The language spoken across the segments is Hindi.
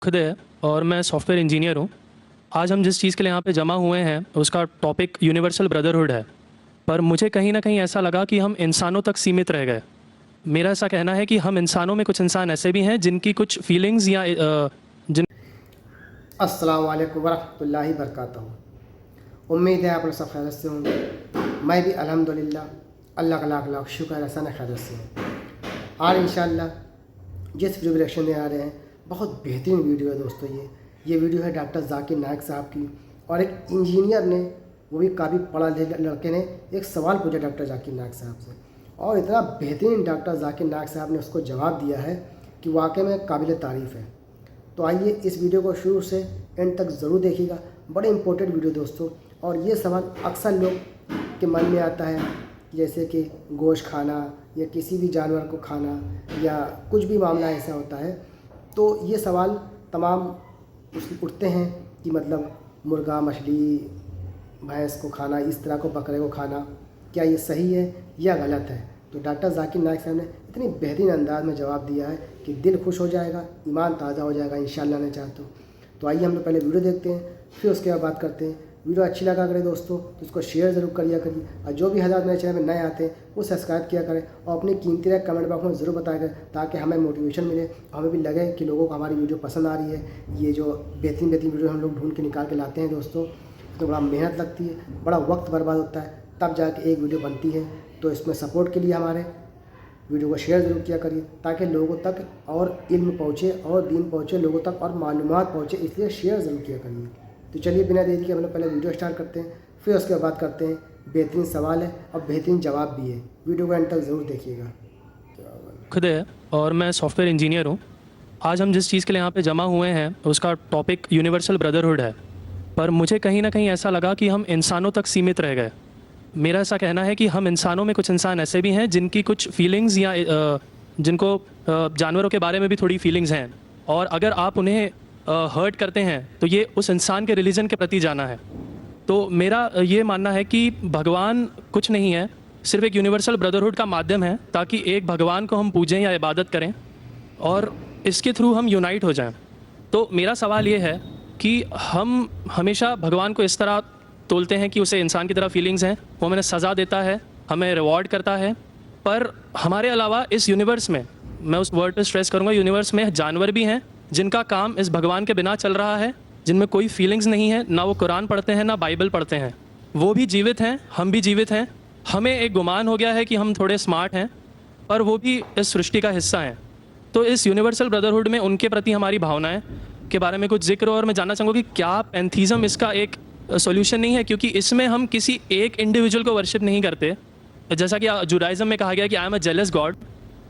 खुद है और मैं सॉफ्टवेयर इंजीनियर हूँ। आज हम जिस चीज़ के लिए यहाँ पे जमा हुए हैं उसका टॉपिक यूनिवर्सल ब्रदरहुड है। पर मुझे कहीं न कहीं ऐसा लगा कि हम इंसानों तक सीमित रह गए। मेरा ऐसा कहना है कि हम इंसानों में कुछ इंसान ऐसे भी हैं जिनकी कुछ फीलिंग्स या जिन अस्सलाम वालेकुम वरहमतुल्लाहि वबरकातुहू। उम्मीद है आप लोग सब खैरियत से होंगे। मैं भी अल्हम्दुलिल्लाह अल्लाह का लाख लाख शुक्र है एहसान खैरियत से हूँ। आज इंशाअल्लाह जिस वीडियो रिएक्शन दे आ रहे हैं बहुत बेहतरीन वीडियो है दोस्तों। ये वीडियो है डॉक्टर जाकिर नायक साहब की, और एक इंजीनियर ने, वो भी काफ़ी पढ़ा लिखा लड़के ने, एक सवाल पूछा डॉक्टर जाकिर नायक साहब से, और इतना बेहतरीन डॉक्टर जाकिर नायक साहब ने उसको जवाब दिया है कि वाकई में काबिल तारीफ़ है। तो आइए इस वीडियो को शुरू से एंड तक ज़रूर देखिएगा। बड़े इंपॉर्टेंट वीडियो दोस्तों। और ये सवाल अक्सर लोग के मन में आता है, जैसे कि गोश्त खाना या किसी भी जानवर को खाना या कुछ भी मामला ऐसा होता है, तो ये सवाल तमाम उठते हैं कि मतलब मुर्गा, मछली, भैंस को खाना, इस तरह को बकरे को खाना, क्या ये सही है या गलत है। तो डॉक्टर जाकिर नायक साहब ने इतनी बेहतरीन अंदाज में जवाब दिया है कि दिल खुश हो जाएगा, ईमान ताज़ा हो जाएगा इंशाअल्लाह ने चाहते हो। तो आइए हम लोग पहले वीडियो देखते हैं, फिर उसके बाद बात करते हैं। वीडियो अच्छी लगा करें दोस्तों तो इसको शेयर ज़रूर करिए और जो भी हज़ार मेरे चैनल में नए आते हैं वो सब्सक्राइब किया करें और अपनी कीमती राय कमेंट बॉक्स में ज़रूर बताया करें, ताकि हमें मोटिवेशन मिले, हमें भी लगे कि लोगों को हमारी वीडियो पसंद आ रही है। ये जो बेहतरीन वीडियो हम लोग ढूंढ के निकाल के लाते हैं दोस्तों, तो बड़ा मेहनत लगती है, बड़ा वक्त बर्बाद होता है, तब जाके एक वीडियो बनती है। तो इसमें सपोर्ट के लिए हमारे वीडियो को शेयर ज़रूर किया करिए, ताकि लोगों तक और इल्म पहुँचे और दीन पहुँचे लोगों तक और मालूमात पहुँचे, इसलिए शेयर ज़रूर किया करिए। तो चलिए बिना देरी के हम लोग पहले वीडियो स्टार्ट करते हैं, फिर उसके बाद बात करते हैं। बेहतरीन सवाल है और बेहतरीन जवाब भी है, वीडियो को एंड तक ज़रूर देखिएगा। खुद है और मैं सॉफ्टवेयर इंजीनियर हूँ। आज हम जिस चीज़ के लिए यहाँ पे जमा हुए हैं उसका टॉपिक यूनिवर्सल ब्रदरहुड है। पर मुझे कहीं न कहीं ऐसा लगा कि हम इंसानों तक सीमित रह गए। मेरा ऐसा कहना है कि हम इंसानों में कुछ इंसान ऐसे भी हैं जिनकी कुछ फीलिंग्स या जिनको जानवरों के बारे में भी थोड़ी फीलिंग्स हैं, और अगर आप उन्हें हर्ट करते हैं तो ये उस इंसान के रिलीजन के प्रति जाना है। तो मेरा ये मानना है कि भगवान कुछ नहीं है, सिर्फ एक यूनिवर्सल ब्रदरहुड का माध्यम है, ताकि एक भगवान को हम पूजें या इबादत करें और इसके थ्रू हम यूनाइट हो जाएं। तो मेरा सवाल ये है कि हम हमेशा भगवान को इस तरह तोलते हैं कि उसे इंसान की तरह फीलिंग्स हैं, वो हमें सज़ा देता है, हमें रिवॉर्ड करता है। पर हमारे अलावा इस यूनिवर्स में, मैं उस वर्ड पे स्ट्रेस करूँगा, यूनिवर्स में जानवर भी हैं जिनका काम इस भगवान के बिना चल रहा है, जिनमें कोई फीलिंग्स नहीं है, ना वो कुरान पढ़ते हैं ना बाइबल पढ़ते हैं। वो भी जीवित हैं, हम भी जीवित हैं। हमें एक गुमान हो गया है कि हम थोड़े स्मार्ट हैं, पर वो भी इस सृष्टि का हिस्सा हैं। तो इस यूनिवर्सल ब्रदरहुड में उनके प्रति हमारी भावनाएं के बारे में कुछ जिक्र, और मैं जानना चाहूँगा कि क्या पैंथीज़म इसका एक सॉल्यूशन नहीं है, क्योंकि इसमें हम किसी एक इंडिविजुअल को वर्शिप नहीं करते। जैसा कि जुडाइज़म में कहा गया कि I am a jealous God,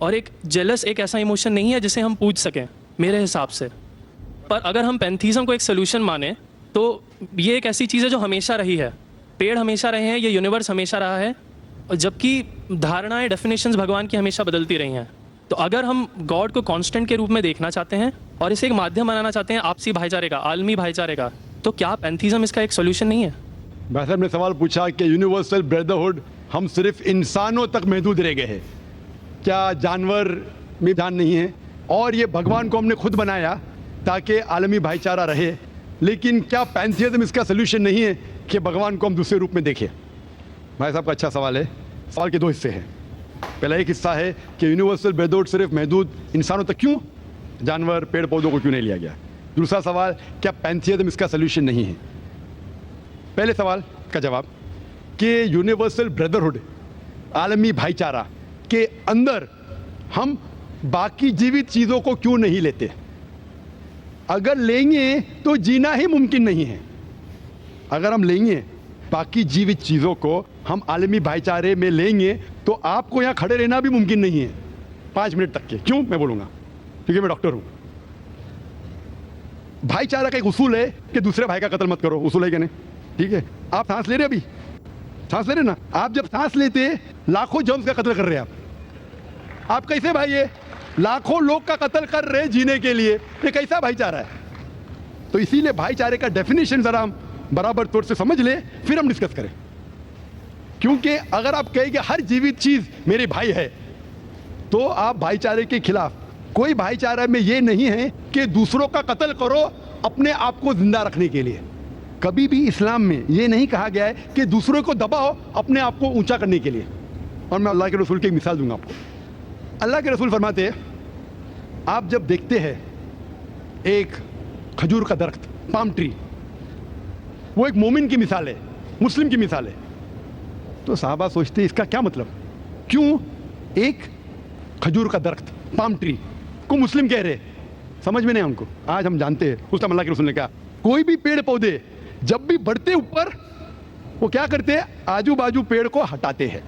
और एक जेलस एक ऐसा इमोशन नहीं है जिसे हम पूज सकें मेरे हिसाब से। पर अगर हम पैंथीज़म को एक सोल्यूशन माने तो ये एक ऐसी चीज़ है जो हमेशा रही है। पेड़ हमेशा रहे हैं, ये यूनिवर्स हमेशा रहा है, जबकि धारणाएं, डेफिनेशंस भगवान की हमेशा बदलती रही हैं। तो अगर हम गॉड को कांस्टेंट के रूप में देखना चाहते हैं और इसे एक माध्यम बनाना चाहते हैं आपसी भाईचारे का, आलमी भाईचारे का, तो क्या पैंथीज़म इसका एक सोल्यूशन नहीं है? भाई साहब ने सवाल पूछा कि यूनिवर्सल ब्रदरहुड हम सिर्फ इंसानों तक महदूद रह गए हैं, क्या जानवर में जान नहीं है, और ये भगवान को हमने खुद बनाया ताकि आलमी भाईचारा रहे। लेकिन क्या पैंथीज़म इसका सोल्यूशन नहीं है कि भगवान को हम दूसरे रूप में देखें? भाई साहब का अच्छा सवाल है। सवाल के दो हिस्से हैं। पहला एक हिस्सा है कि यूनिवर्सल ब्रदरहुड सिर्फ महदूद इंसानों तक क्यों, जानवर, पेड़ पौधों को क्यों नहीं लिया गया। दूसरा सवाल, क्या पैंथीज़म इसका सोल्यूशन नहीं है। पहले सवाल का जवाब कि यूनिवर्सल ब्रदरहुड, आलमी भाईचारा के अंदर हम बाकी जीवित चीज़ों को क्यों नहीं लेते। अगर लेंगे तो जीना ही मुमकिन नहीं है। अगर हम लेंगे बाकी जीवित चीज़ों को, हम आलमी भाईचारे में लेंगे, तो आपको यहाँ खड़े रहना भी मुमकिन नहीं है 5 मिनट तक के। क्यों मैं बोलूँगा, क्योंकि मैं डॉक्टर हूँ। भाईचारा का एक उसूल है कि दूसरे भाई का कत्ल मत करो, उसूल है कि नहीं? ठीक है, आप सांस ले रहे, अभी सांस ले रहे ना, आप जब सांस लेते लाखों जर्म्स का कत्ल कर रहे हैं आप कैसे भाई है? लाखों लोग का कत्ल कर रहे जीने के लिए, ये कैसा भाईचारा है? तो इसीलिए भाईचारे का डेफिनेशन जरा हम बराबर तौर से समझ ले, फिर हम डिस्कस करें। क्योंकि अगर आप कहें कि हर जीवित चीज मेरे भाई है, तो आप भाईचारे के खिलाफ कोई भाईचारा में ये नहीं है कि दूसरों का कत्ल करो अपने आप को जिंदा रखने के लिए। कभी भी इस्लाम में ये नहीं कहा गया है कि दूसरों को दबाओ अपने आप को ऊंचा करने के लिए। और मैं अल्लाह के रसूल की एक मिसाल दूंगा आपको। अल्लाह के रसूल फरमाते हैं, आप जब देखते हैं एक खजूर का दरख्त, पाम ट्री, वो एक मोमिन की मिसाल है, मुस्लिम की मिसाल है, तो साहबा सोचते हैं इसका क्या मतलब, क्यों एक खजूर का दरख्त, पाम ट्री को मुस्लिम कह रहे? समझ में नहीं हमको। आज हम जानते हैं, उस टाइम अल्लाह के रसूल ने कहा कोई भी पेड़ पौधे जब भी बढ़ते ऊपर, वो क्या करते हैं, आजू बाजू पेड़ को हटाते हैं,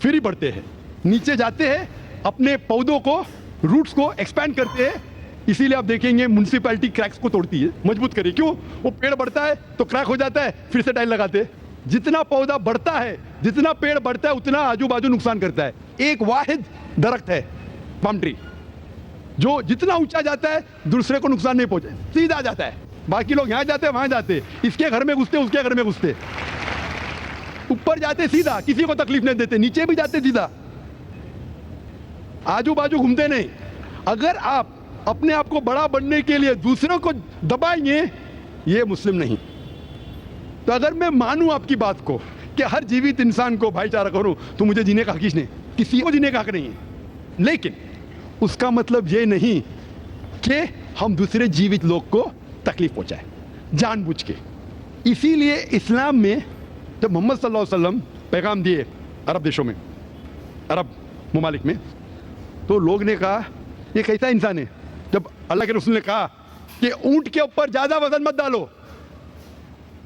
फिर ही बढ़ते हैं, नीचे जाते हैं, अपने पौधों को, रूट्स को एक्सपैंड करते हैं। इसीलिए आप देखेंगे म्युनिसिपैलिटी क्रैक्स को तोड़ती है, मजबूत करिए। क्यों? वो पेड़ बढ़ता है तो क्रैक हो जाता है, फिर से टाइल लगाते हैं। जितना पौधा बढ़ता है, जितना पेड़ बढ़ता है, उतना आजू बाजू नुकसान करता है। एक वाहिद दरख्त है पाम ट्री, जो जितना ऊंचा जाता है दूसरे को नुकसान नहीं पहुंचे, सीधा जाता है। बाकी लोग यहाँ जाते हैं, वहां जाते हैं, इसके घर में घुसते, उसके घर में घुसते, ऊपर जाते सीधा, किसी को तकलीफ नहीं देते, नीचे भी जाते सीधा, आजू बाजू घूमते नहीं। अगर आप अपने आप को बड़ा बनने के लिए दूसरों को दबाएंगे, ये मुस्लिम नहीं। तो अगर मैं मानूं आपकी बात को कि हर जीवित इंसान को भाईचारा करूं, तो मुझे जीने का हक किसने? किसी को जीने का हक नहीं है। लेकिन उसका मतलब ये नहीं कि हम दूसरे जीवित लोग को तकलीफ पहुंचाए जानबूझ के। इसीलिए इस्लाम में जब मोहम्मद सल्लल्लाहु अलैहि वसल्लम पैगाम दिए अरब देशों में, अरब ममालिक में, तो लोग ने कहा ये कैसा इंसान है? जब अल्लाह के रसूल ने कहा कि ऊंट के ऊपर ज्यादा वजन मत डालो,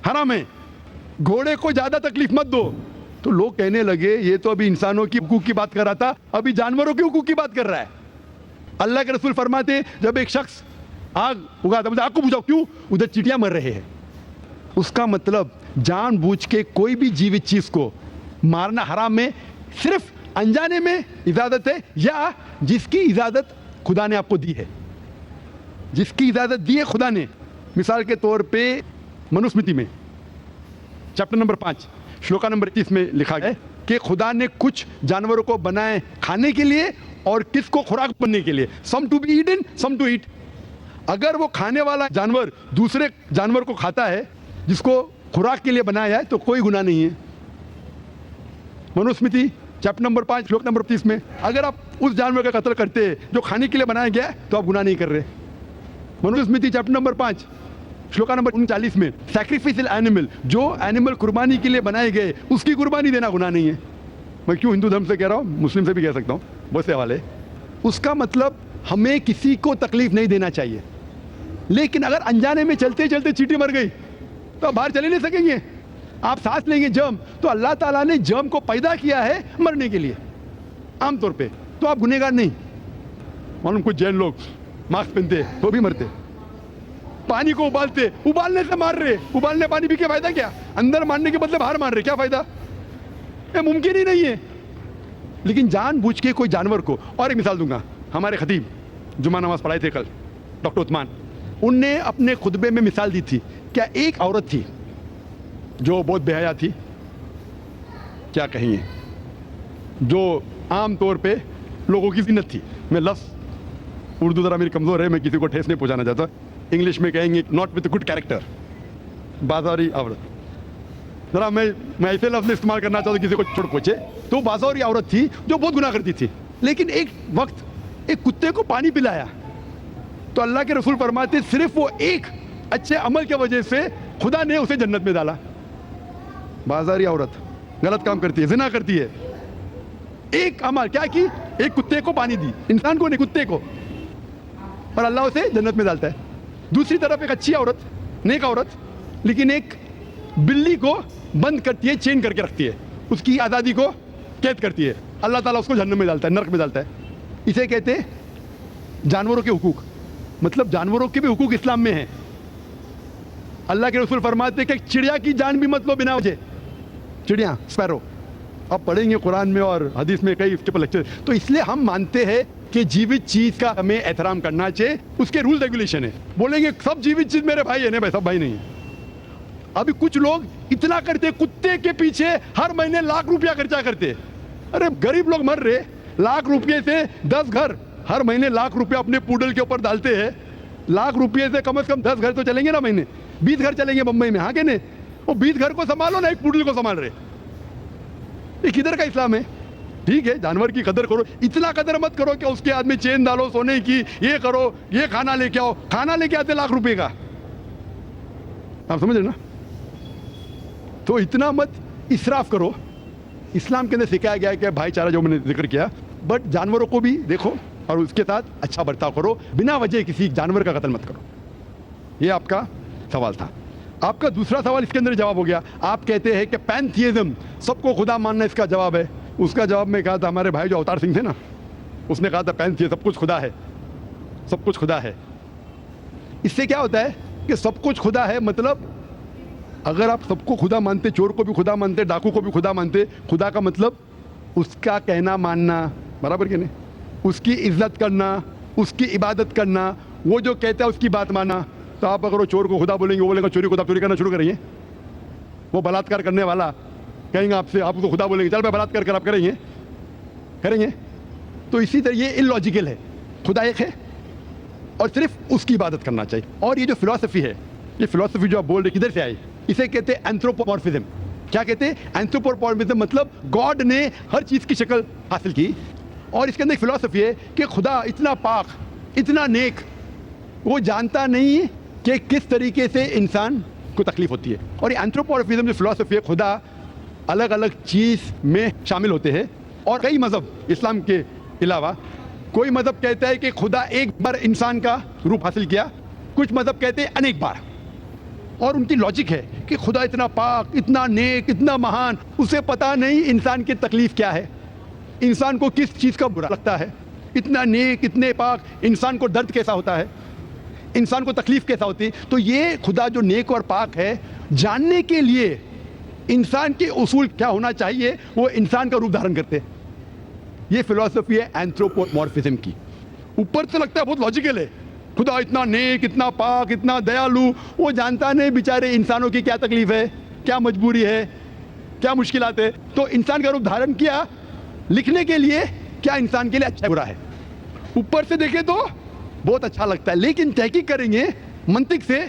हराम है, घोड़े को ज्यादा तकलीफ मत दो, तो लोग कहने लगे ये तो अभी इंसानों की हुकूक की बात कर रहा था, अभी जानवरों की हुकूक की बात कर रहा है। अल्लाह के रसूल फरमाते, जब एक शख्स आग उगाता, मुझे आग को बुझाओ, क्यों? उधर चींटियां मर रहे हैं। उसका मतलब जानबूझ के कोई भी जीवित चीज को मारना हराम है, सिर्फ अनजाने में इजाजत है, या जिसकी इजाजत खुदा ने आपको दी है, जिसकी इजाजत दी है खुदा ने। मिसाल के तौर पे मनुस्मृति में चैप्टर नंबर 5 श्लोका नंबर 30 में लिखा गया है कि खुदा ने कुछ जानवरों को बनाए खाने के लिए और किसको खुराक बनने के लिए, some to be eaten some to eat. अगर वो खाने वाला जानवर दूसरे जानवर को खाता है जिसको खुराक के लिए बनाया है, तो कोई गुनाह नहीं है। मनुस्मृति चैप्टर नंबर 5 श्लोक नंबर 30 में अगर आप उस जानवर का कत्ल करते हैं जो खाने के लिए बनाया गया है, तो आप गुनाह नहीं कर रहे। Manusmriti chapter number 5 shloka number 39 में सैक्रिफिशियल एनिमल, जो एनिमल कुर्बानी के लिए बनाए गए, उसकी कुर्बानी देना गुनाह नहीं है। मैं क्यों हिंदू धर्म से कह रहा हूँ, मुस्लिम से भी कह सकता हूँ, बहुत से हवाले। उसका मतलब हमें किसी को तकलीफ नहीं देना चाहिए। लेकिन अगर अनजाने में चलते चलते चींटी मर गई तो आप बाहर चले नहीं सकेंगे, आप सांस लेंगे जर्म, तो अल्लाह ताला ने जर्म को पैदा किया है मरने के लिए आमतौर पे, तो आप गुनहगार नहीं। मालूम कुछ जैन लोग मास्क पहनते तो भी मरते, पानी को उबालते, उबालने से मार रहे, उबालने पानी पी के फायदा क्या? अंदर मारने के बदले बाहर मार रहे, क्या फायदा? ये मुमकिन ही नहीं है। लेकिन जानबूझ के कोई जानवर को, और एक मिसाल दूंगा, हमारे खतीब जुमा नमाज पढ़ाए थे कल, डॉक्टर उस्मान, उनने अपने खुतबे में मिसाल दी थी। क्या एक औरत थी जो बहुत बेहया थी, क्या कहेंगे, जो आम तौर पे लोगों की जिन्नत थी। मैं लफ्ज़ उर्दू ज़रा मेरी कमज़ोर है, मैं किसी को ठेस नहीं पहुंचाना चाहता, इंग्लिश में कहेंगे नॉट विद गुड कैरेक्टर, बाजारी औरत। ज़रा मैं ऐसे लफ्ज़ इस्तेमाल करना चाहता हूँ किसी को छोड़ पहुँचे, तो बाजारी औरत थी जो बहुत गुनाह करती थी। लेकिन एक वक्त एक कुत्ते को पानी पिलाया, तो अल्लाह के रसूल फरमाते सिर्फ वो एक अच्छे अमल की वजह से खुदा ने उसे जन्नत में डाला। बाजारी औरत गलत काम करती है, जिना करती है, एक अमल क्या की, एक कुत्ते को पानी दी, इंसान को नहीं कुत्ते को, और अल्लाह उसे जन्नत में डालता है। दूसरी तरफ एक अच्छी औरत, नेक औरत, लेकिन एक बिल्ली को बंद करती है, चेन करके रखती है, उसकी आज़ादी को कैद करती है, अल्लाह ताला उसको जन्नत में डालता है, नरक में डालता है। इसे कहते हैं जानवरों के हुकूक। मतलब जानवरों के भी हुकूक इस्लाम में है। अल्लाह के रसूल फरमाते कि चिड़िया की जान भी मत लो बिना वजह, चिड़िया स्पैरो, अब पढ़ेंगे कुरान में और हदीस में कई इसके पर लेक्चर। तो इसलिए हम मानते हैं कि जीवित चीज का हमें एहतराम करना चाहिए, उसके रूल रेगुलेशन है। बोलेंगे सब जीवित चीज मेरे भाई है, नहीं भाई सब भाई नहीं है। अभी कुछ लोग इतना करते, कुत्ते के पीछे हर महीने लाख रुपया खर्चा करते। अरे गरीब लोग मर रहे, लाख रुपये से 10 घर हर महीने लाख रुपया अपने पूडल के ऊपर डालते हैं, लाख रुपये से कम 10 घर तो चलेंगे ना महीने, 20 घर चलेंगे मुंबई में, हाँ के नहीं? वो 20 घर को संभालो ना, एक पूडल को संभाल रहे। ये किधर का इस्लाम है? ठीक है, जानवर की कदर करो, इतना कदर मत करो कि उसके हाथ में चेन डालो सोने की, ये करो, ये खाना लेके आओ, खाना लेके आते लाख रुपए का, आप समझ रहे ना? तो इतना मत इसराफ करो। इस्लाम के अंदर सिखाया गया है कि भाईचारा, जो मैंने जिक्र किया, बट जानवरों को भी देखो और उसके साथ अच्छा बर्ताव करो, बिना वजह किसी जानवर का कत्ल मत करो। ये आपका सवाल था। आपका दूसरा सवाल इसके अंदर जवाब हो गया। आप कहते हैं कि पैंथियज्म, सबको खुदा मानना इसका जवाब है। उसका जवाब में कहा था, हमारे भाई जो अवतार सिंह थे ना, उसने कहा था पैंथियज्म, सब कुछ खुदा है, सब कुछ खुदा है। इससे क्या होता है कि सब कुछ खुदा है, मतलब अगर आप सबको खुदा मानते, चोर को भी खुदा मानते, डाकू को भी खुदा मानते, खुदा का मतलब उसका कहना मानना, बराबर कि नहीं? उसकी इज्जत करना, उसकी इबादत करना, वो जो कहता है उसकी बात मानना। तो आप अगर वो चोर को खुदा बोलेंगे, वो बोलेगा चोरी खुदा, चोरी करना शुरू करेंगे। वो बलात्कार करने वाला कहेंगे आपसे, आप उसको खुदा बोलेंगे, चल मैं बलात्कार कर, आप करेंगे? करेंगे? तो इसी तरह ये इलॉजिकल है। खुदा एक है और सिर्फ उसकी इबादत करना चाहिए। और ये जो फिलॉसफी है, ये फिलॉसफी जो आप बोल रहे किधर से आई? इसे कहते हैं एंथ्रोपोमॉर्फिज्म। क्या कहते हैं? एंथ्रोपोमॉर्फिज्म, मतलब गॉड ने हर चीज की शक्ल हासिल की और इसके अंदर एक फिलॉसफी है कि खुदा इतना पाक, इतना नेक, वो जानता नहीं कि किस तरीके से इंसान को तकलीफ होती है। और ये एंथ्रोपोमॉर्फिज्म जो फिलॉसफी है, खुदा अलग अलग चीज में शामिल होते हैं। और कई मजहब, इस्लाम के अलावा कोई मजहब कहता है कि खुदा एक बार इंसान का रूप हासिल किया, कुछ मजहब कहते हैं अनेक बार। और उनकी लॉजिक है कि खुदा इतना पाक, इतना नेक, इतना महान, उसे पता नहीं इंसान की तकलीफ क्या है, इंसान को किस चीज़ का बुरा लगता है। इतना नेक, इतने पाक, इंसान को दर्द कैसा होता है, इंसान को तकलीफ कैसा होती है। तो ये खुदा जो नेक और पाक है, जानने के लिए इंसान के उसूल क्या होना चाहिए, वो इंसान का रूप धारण करते हैं। ये फिलॉसफी है एंथ्रोपोमॉर्फिज्म की। ऊपर से लगता है बहुत लॉजिकल है, खुदा इतना नेक, इतना पाक, इतना दयालु, वो जानता नहीं बेचारे इंसानों की क्या तकलीफ है, क्या मजबूरी है, क्या मुश्किलात है। तो इंसान का रूप धारण किया लिखने के लिए, क्या इंसान के लिए अच्छा बुरा है। ऊपर से देखें तो बहुत अच्छा लगता है, लेकिन तहकीक करेंगे मंतिक से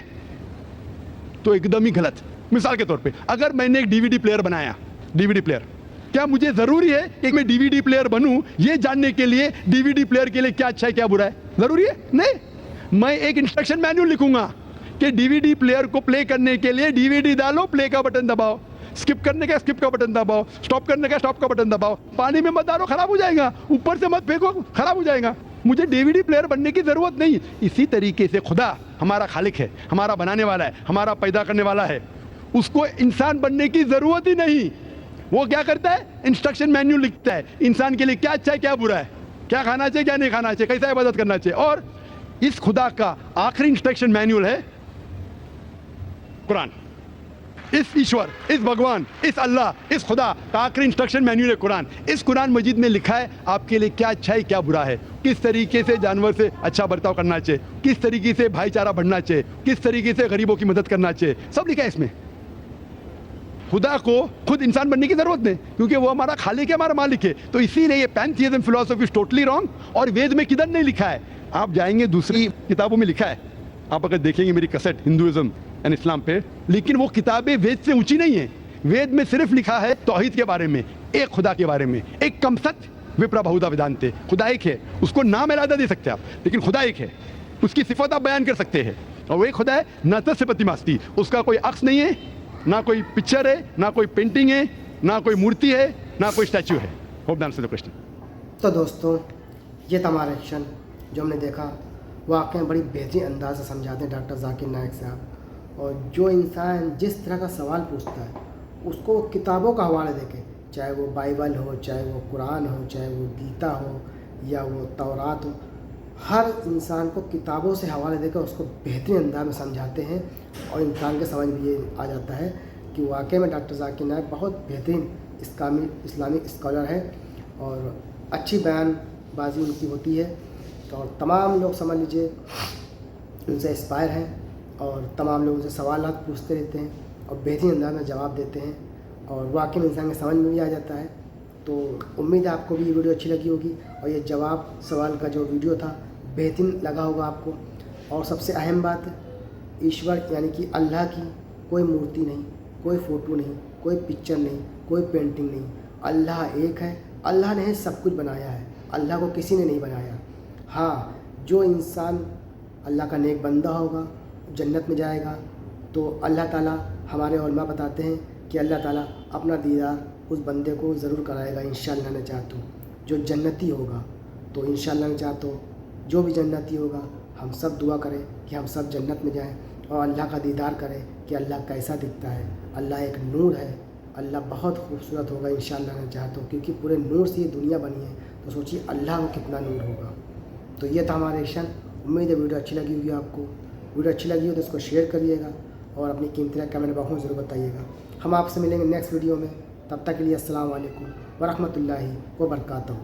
तो एकदम ही गलत। मिसाल के तौर पे, अगर मैंने एक डीवीडी प्लेयर बनाया, डीवीडी प्लेयर, क्या मुझे जरूरी है कि मैं डीवीडी प्लेयर बनूं ये जानने के लिए डीवीडी प्लेयर के लिए क्या अच्छा है क्या बुरा है? जरूरी है? नहीं। मैं एक इंस्ट्रक्शन मैन्युअल लिखूंगा कि डीवीडी प्लेयर को प्ले करने के लिए डीवीडी डालो, प्ले का बटन दबाओ, स्किप करने का स्किप का बटन दबाओ, स्टॉप करने का स्टॉप का बटन दबाओ। पानी में मत डालो, खराब हो जाएगा, ऊपर से मत फेंको, खराब हो जाएगा। मुझे डीवीडी प्लेयर बनने की जरूरत नहीं। इसी तरीके से खुदा हमारा खालिक है, हमारा बनाने वाला है, हमारा पैदा करने वाला है, उसको इंसान बनने की जरूरत ही नहीं। वो क्या करता है? इंस्ट्रक्शन मैन्युअल लिखता है, इंसान के लिए क्या अच्छा है क्या बुरा है, क्या खाना चाहिए क्या नहीं खाना चाहिए, कैसा इबादत करना चाहिए। और इस खुदा का आखिरी इंस्ट्रक्शन मैन्युअल है कुरान। इस ईश्वर, इस भगवान, इस अल्लाह, इस खुदा का आखिरी इंस्ट्रक्शन मैन्युअल है कुरान। इस कुरान मजीद में लिखा है आपके लिए क्या अच्छा है क्या बुरा है, किस तरीके से जानवर से अच्छा बर्ताव करना चाहिए, किस तरीके से भाईचारा बढ़ना चाहिए, किस तरीके से गरीबों की मदद करना चाहिए, सब लिखा है इसमें। खुदा को खुद इंसान बनने की जरूरत नहीं, क्योंकि वो हमारा खालिक है, हमारा मालिक है। तो इसीलिए ये पैंथियज्म फिलॉसफी इज टोटली रॉन्ग। और वेद में किधर नहीं लिखा है, आप जाएंगे दूसरी किताबों में लिखा है, आप अगर देखेंगे मेरी कैसेट हिंदुइज्म एंड इस्लाम पे, लेकिन वो किताबें वेद से ऊंची नहीं है। वेद में सिर्फ लिखा है तौहीद के बारे में, एक खुदा के बारे में, एक कमसत विप्रा बहुधा वेदांते, खुदा एक है, उसको नाम इरादा दे सकते हैं आप, लेकिन खुदा एक है, उसकी सिफत आप बयान कर सकते हैं। और वो एक खुदा है न तस्पति मास्ती, उसका कोई अक्स नहीं है, ना कोई पिक्चर है, ना कोई पेंटिंग है, ना कोई मूर्ति है, ना कोई स्टैचू है। Hope that answers the question. तो दोस्तों, ये था हमारा एक्शन जो हमने देखा, वाकई बड़ी बेहतरीन अंदाज से समझाते हैं डॉक्टर जाकिर नायक साहब। और जो इंसान जिस तरह का सवाल पूछता है उसको किताबों का हवाला देके, चाहे वो बाइबल हो, चाहे वो कुरान हो, चाहे वो गीता हो या वो तौरात हो, हर इंसान को किताबों से हवाले देकर उसको बेहतरीन अंदाज में समझाते हैं। और इंसान के समझ में ये आ जाता है कि वाकई में डॉक्टर जाकिर नायक बहुत बेहतरीन इस्लामिक स्कॉलर है और अच्छी बयानबाजी उनकी होती है। तो तमाम लोग समझ लीजिए उनसे इंस्पायर हैं और तमाम लोग उनसे सवालात पूछते रहते हैं और बेहतरीन अंदाज में जवाब देते हैं और वाकई में इंसान के समझ में भी आ जाता है तो उम्मीद है आपको भी ये वीडियो अच्छी लगी होगी और ये जवाब सवाल का जो वीडियो था बेहतरीन लगा होगा आपको। और सबसे अहम बात, ईश्वर यानी कि अल्लाह की कोई मूर्ति नहीं, कोई फ़ोटो नहीं, कोई पिक्चर नहीं, कोई पेंटिंग नहीं। अल्लाह एक है, अल्लाह ने सब कुछ बनाया है, अल्लाह को किसी ने नहीं बनाया। हाँ, जो इंसान अल्लाह का नेक बंदा होगा जन्नत में जाएगा। तो अल्लाह ताला हमारे उलमा बताते हैं कि अल्लाह ताला अपना दीदार उस बंदे को ज़रूर कराएगा इंशाअल्लाह ने चाहे तो। जो जन्नती होगा तो इंशाअल्लाह ने चाहे तो जो भी जन्नती होगा हम सब दुआ करें कि हम सब जन्नत में जाएं और अल्लाह का दीदार करें कि अल्लाह कैसा दिखता है। अल्लाह एक नूर है, अल्लाह बहुत खूबसूरत होगा इंशाअल्लाह ने चाहे तो, क्योंकि पूरे नूर से ये दुनिया बनी है। तो सोचिए अल्लाह को कितना नूर होगा। तो ये था हमारा एक्शन। उम्मीद है वीडियो अच्छी लगी होगी आपको। वीडियो अच्छी लगी हो तो इसको शेयर करिएगा और अपनी कीमती राय कमेंट बॉक्स में ज़रूर बताइएगा। हम आपसे मिलेंगे नेक्स्ट वीडियो में। तब तक के लिए अस्सलाम वालेकुम व रहमतुल्लाहि व बरकातहू।